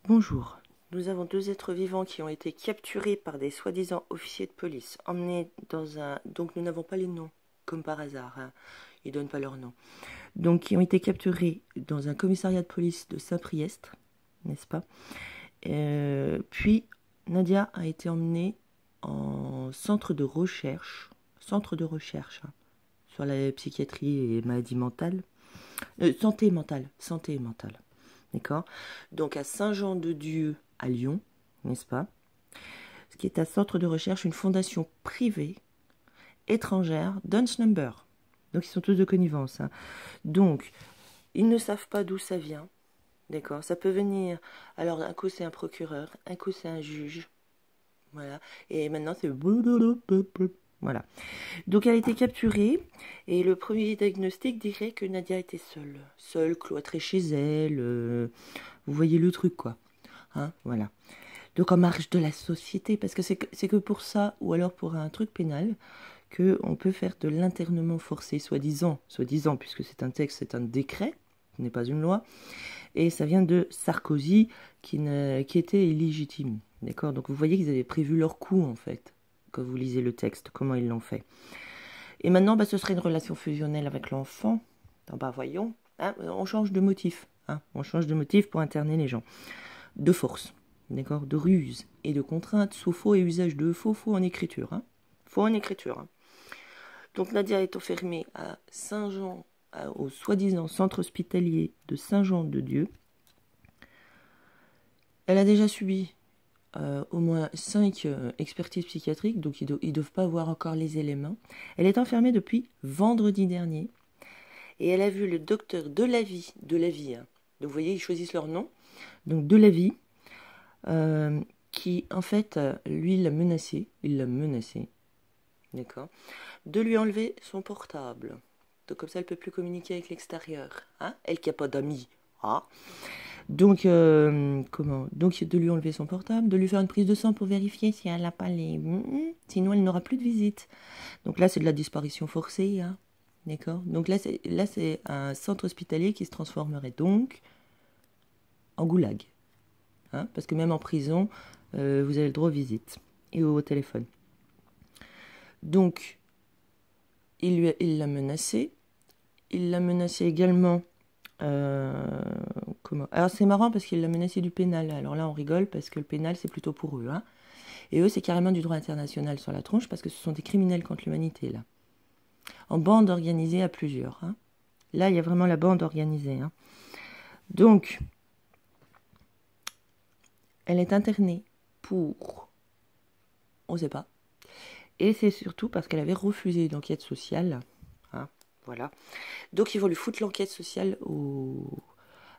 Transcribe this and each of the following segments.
Bonjour. Nous avons deux êtres vivants qui ont été capturés par des soi-disant officiers de police, emmenés dans un... Donc nous n'avons pas les noms, comme par hasard, hein. Ils ne donnent pas leurs noms. Donc qui ont été capturés dans un commissariat de police de Saint-Priest, n'est-ce pas? Puis Nadia a été emmenée en centre de recherche, hein, sur la psychiatrie et maladie mentale. Santé mentale. D'accord? Donc à Saint-Jean-de-Dieu, à Lyon, n'est-ce pas? Ce qui est un centre de recherche, une fondation privée, étrangère, Duns Number. Donc ils sont tous de connivence, hein. Donc, ils ne savent pas d'où ça vient. D'accord? Ça peut venir... Alors, un coup c'est un procureur, un coup c'est un juge. Voilà. Et maintenant c'est... Voilà. Donc elle a été capturée et le premier diagnostic dirait que Nadia était seule, cloîtrée chez elle. Vous voyez le truc, quoi. Hein, voilà. Donc en marge de la société, parce que c'est que pour ça, ou alors pour un truc pénal, qu'on peut faire de l'internement forcé, soi-disant, puisque c'est un texte, c'est un décret, ce n'est pas une loi, et ça vient de Sarkozy, qui était illégitime. D'accord? Donc vous voyez qu'ils avaient prévu leur coup, en fait, quand vous lisez le texte, comment ils l'ont fait. Et maintenant, ce serait une relation fusionnelle avec l'enfant. Voyons, hein, on change de motif. Hein, on change de motif pour interner les gens. De force, d'accord, de ruse et de contrainte, sous faux et usage de faux en écriture. Hein. Faux en écriture. Hein. Donc Nadia est enfermée à Saint-Jean, au soi-disant centre hospitalier de Saint-Jean-de-Dieu. Elle a déjà subi au moins 5 expertises psychiatriques, donc ils ne doivent pas avoir encore les éléments. Elle est enfermée depuis vendredi dernier et elle a vu le docteur Delavie, hein. Donc vous voyez, ils choisissent leur nom. Donc Delavie, qui en fait, lui, il l'a menacé, d'accord, de lui enlever son portable. Donc comme ça, elle ne peut plus communiquer avec l'extérieur. Hein, elle qui n'a pas d'amis. Ah. Donc, Donc, de lui enlever son portable, de lui faire une prise de sang pour vérifier si elle n'a pas les... Sinon, elle n'aura plus de visite. Donc là, c'est de la disparition forcée, hein. D'accord? Donc là, c'est un centre hospitalier qui se transformerait donc en goulag. Hein, parce que même en prison, vous avez le droit aux visites et au téléphone. Donc, il l'a menacé. Il l'a menacé également... Alors c'est marrant parce qu'il l'a menacé du pénal. Alors là on rigole parce que le pénal c'est plutôt pour eux, hein. Et eux c'est carrément du droit international sur la tronche parce que ce sont des criminels contre l'humanité là. En bande organisée à plusieurs, hein. Là il y a vraiment la bande organisée, hein. Donc elle est internée pour... on sait pas. Et c'est surtout parce qu'elle avait refusé une enquête sociale, hein. Voilà. Donc ils vont lui foutre l'enquête sociale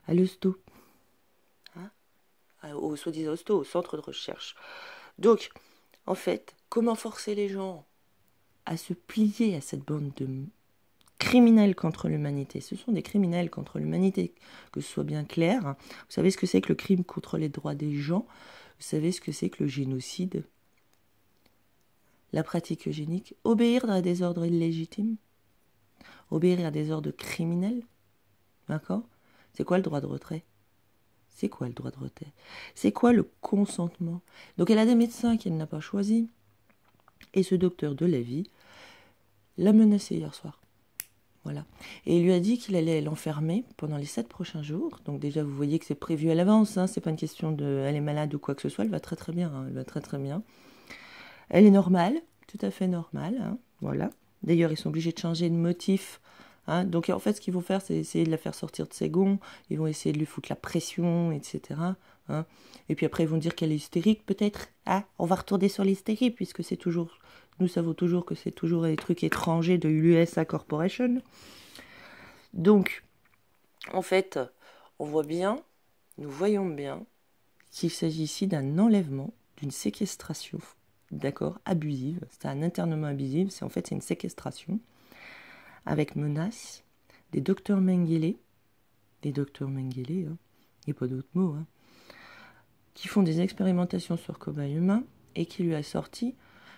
à l'hosto, hein, au soi-disant hosto, au centre de recherche. Donc, en fait, comment forcer les gens à se plier à cette bande de criminels contre l'humanité? Ce sont des criminels contre l'humanité, que ce soit bien clair. Hein. Vous savez ce que c'est que le crime contre les droits des gens? Vous savez ce que c'est que le génocide? La pratique eugénique? Obéir à des ordres illégitimes? Obéir à des ordres criminels? D'accord? C'est quoi le droit de retrait? C'est quoi le droit de retrait? C'est quoi le consentement? Donc elle a des médecins qu'elle n'a pas choisis. Et ce docteur Delavie l'a menacé hier soir. Voilà. Et il lui a dit qu'il allait l'enfermer pendant les 7 prochains jours. Donc déjà, vous voyez que c'est prévu à l'avance. Hein. C'est pas une question de... elle est malade ou quoi que ce soit. Elle va très très bien. Hein. Elle va très très bien. Elle est normale. Tout à fait normale. Hein. Voilà. D'ailleurs, ils sont obligés de changer de motif. Hein, donc en fait ce qu'ils vont faire c'est essayer de la faire sortir de ses gonds, ils vont essayer de lui foutre la pression, etc. Hein, et puis après ils vont dire qu'elle est hystérique peut-être, hein, on va retourner sur l'hystérie puisque c'est toujours, nous savons toujours que c'est toujours des trucs étrangers de l'USA Corporation. Donc en fait on voit bien, nous voyons bien qu'il s'agit ici d'un enlèvement, d'une séquestration, d'accord, abusive, c'est un internement abusif, c'est une séquestration avec menace, des docteurs Mengele, hein, il n'y a pas d'autre mot, hein, qui font des expérimentations sur cobayes humains et qui lui a sorti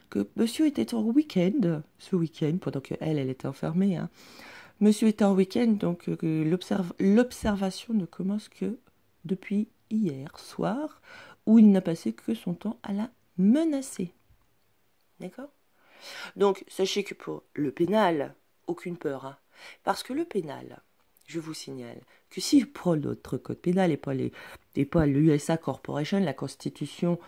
que monsieur était en week-end, ce week-end, pendant qu'elle était enfermée, hein. Monsieur était en week-end, donc l'observation ne commence que depuis hier soir, où il n'a passé que son temps à la menacer. D'accord? Donc, sachez que pour le pénal, aucune peur. Hein, parce que le pénal, je vous signale que si pour notre code pénal et pas l'USA Corporation, la Constitution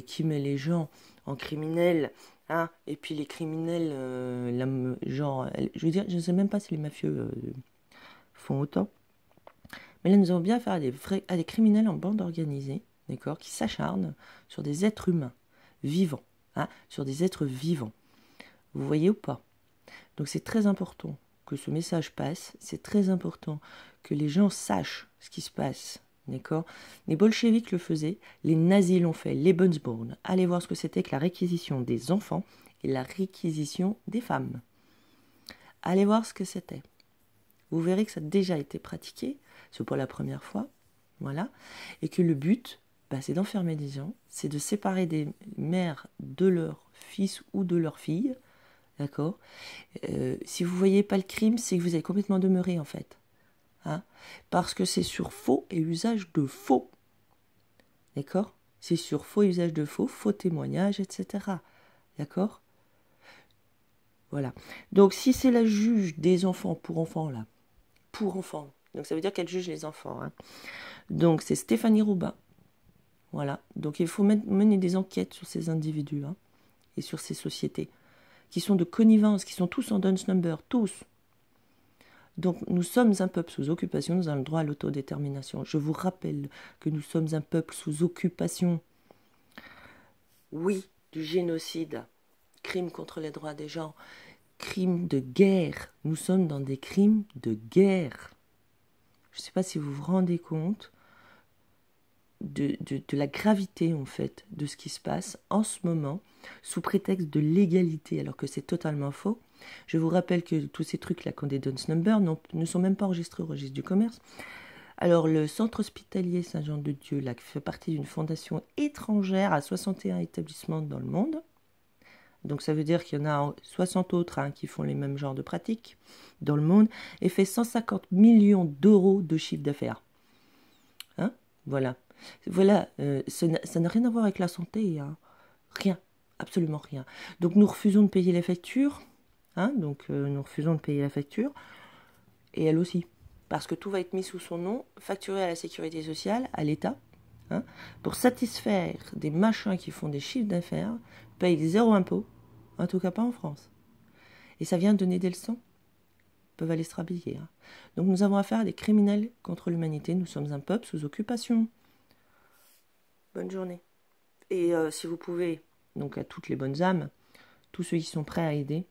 qui met les gens en criminels, hein, et puis les criminels, genre, je veux dire, je ne sais même pas si les mafieux font autant. Mais là, nous avons bien affaire à des criminels en bande organisée, d'accord, qui s'acharnent sur des êtres humains, vivants, hein, sur des êtres vivants. Vous voyez ou pas? Donc c'est très important que ce message passe, c'est très important que les gens sachent ce qui se passe, d'accord? Les bolcheviks le faisaient, les nazis l'ont fait, les Lebensborn. Allez voir ce que c'était que la réquisition des enfants et la réquisition des femmes. Allez voir ce que c'était. Vous verrez que ça a déjà été pratiqué, c'est pas la première fois, voilà, et que le but, c'est d'enfermer des gens, c'est de séparer des mères de leurs fils ou de leurs filles, d'accord. Si vous voyez pas le crime, c'est que vous avez complètement demeuré en fait, hein, parce que c'est sur faux et usage de faux, d'accord. C'est sur faux usage de faux témoignages, etc. D'accord. Voilà. Donc si c'est la juge des enfants pour enfants là, pour enfants. Donc ça veut dire qu'elle juge les enfants. Hein. Donc c'est Stéphanie Roubat. Voilà. Donc il faut mener des enquêtes sur ces individus hein, et sur ces sociétés qui sont de connivence, qui sont tous en Duns Number, tous. Donc nous sommes un peuple sous occupation, nous avons le droit à l'autodétermination. Je vous rappelle que nous sommes un peuple sous occupation. Oui, du génocide, crime contre les droits des gens, crime de guerre. Nous sommes dans des crimes de guerre. Je ne sais pas si vous vous rendez compte de la gravité, en fait, de ce qui se passe en ce moment, sous prétexte de légalité, alors que c'est totalement faux. Je vous rappelle que tous ces trucs-là, qu'on des Duns Number, ne sont même pas enregistrés au registre du commerce. Alors, le centre hospitalier Saint-Jean-de-Dieu, là, qui fait partie d'une fondation étrangère à 61 établissements dans le monde, donc ça veut dire qu'il y en a 60 autres hein, qui font les mêmes genres de pratiques dans le monde, et fait 150 millions d'euros de chiffre d'affaires. Hein, voilà. Voilà, ça n'a rien à voir avec la santé, hein. Rien, absolument rien. Donc nous refusons de payer la facture, hein, nous refusons de payer la facture, et elle aussi, parce que tout va être mis sous son nom, facturé à la sécurité sociale, à l'État, hein, pour satisfaire des machins qui font des chiffres d'affaires, payent zéro impôt, en tout cas pas en France. Et ça vient donner des leçons, ils peuvent aller se rhabiller. Hein. Donc nous avons affaire à des criminels contre l'humanité, nous sommes un peuple sous occupation. Bonne journée. Et si vous pouvez, donc à toutes les bonnes âmes, tous ceux qui sont prêts à aider,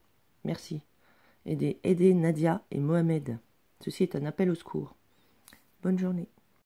merci. Aidez Nadia et Mohamed. Ceci est un appel au secours. Bonne journée.